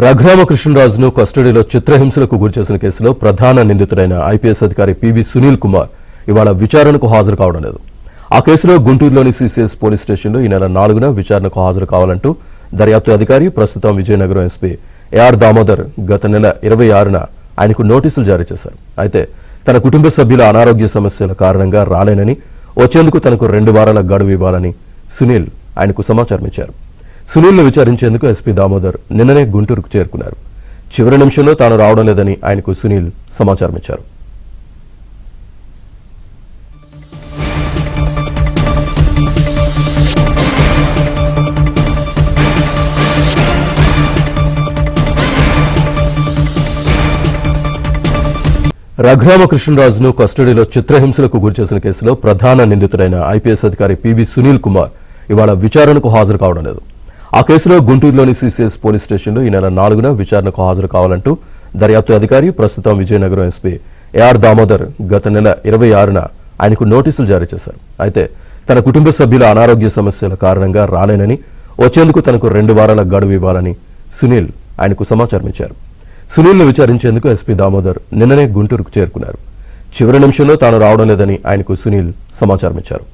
రఘురామకృష్ణరాజును కస్టడీలో చిత్రహింసలకు గురిచేసిన కేసులో ప్రధాన నిందితుడైన ఐపీఎస్ అధికారి పివి సునీల్ కుమార్ ఇవాళ విచారణకు హాజరు కావడం లేదు. ఆ కేసులో గుంటూరులోని సీసీఎస్ పోలీస్ స్టేషన్లో ఈ నెల 4న విచారణకు హాజరు కావాలంటూ దర్యాప్తు అధికారి ప్రస్తుతం విజయనగరం ఎస్పీ ఏఆర్ దామోదర్ గత నెల 26న ఆయనకు నోటీసులు జారీ చేశారు. అయితే తన కుటుంబ సభ్యుల అనారోగ్య సమస్యల కారణంగా రాలేనని, వచ్చేందుకు తనకు 2 వారాల గడువు ఇవ్వాలని సునీల్ ఆయనకు సమాచారం ఇచ్చారు. సునీల్ను విచారించేందుకు ఎస్పీ దామోదర్ నిన్ననే గుంటూరుకు చేరుకున్నారు. చివరి నిమిషంలో తాను రావడం లేదని ఆయనకు సునీల్ సమాచారం ఇచ్చారు. రఘురామకృష్ణరాజును కస్టడీలో చిత్రహింసలకు గురిచేసిన కేసులో ప్రధాన నిందితుడైన ఐపీఎస్ అధికారి పివి సునీల్ కుమార్ ఇవాళ విచారణకు హాజరు కావడం లేదు. ఆ కేసులో గుంటూరులోని సీసీఎస్ పోలీస్ స్టేషన్లో ఈ నెల 4న విచారణకు హాజరు కావాలంటూ దర్యాప్తు అధికారి ప్రస్తుతం విజయనగరం ఎస్పీ ఏఆర్ దామోదర్ గత నెల 26న ఆయనకు నోటీసులు జారీ చేశారు. అయితే తన కుటుంబ సభ్యుల అనారోగ్య సమస్యల కారణంగా రాలేనని, వచ్చేందుకు తనకు 2 వారాల గడువు ఇవ్వాలని సునీల్ ఆయనకు సమాచారం ఇచ్చారు. సునీల్ను విచారించేందుకు ఎస్పీ దామోదర్ నిన్ననే గుంటూరుకు చేరుకున్నారు. చివరి నిమిషంలో తాను రావడం లేదని ఆయనకు సునీల్ సమాచారం ఇచ్చారు.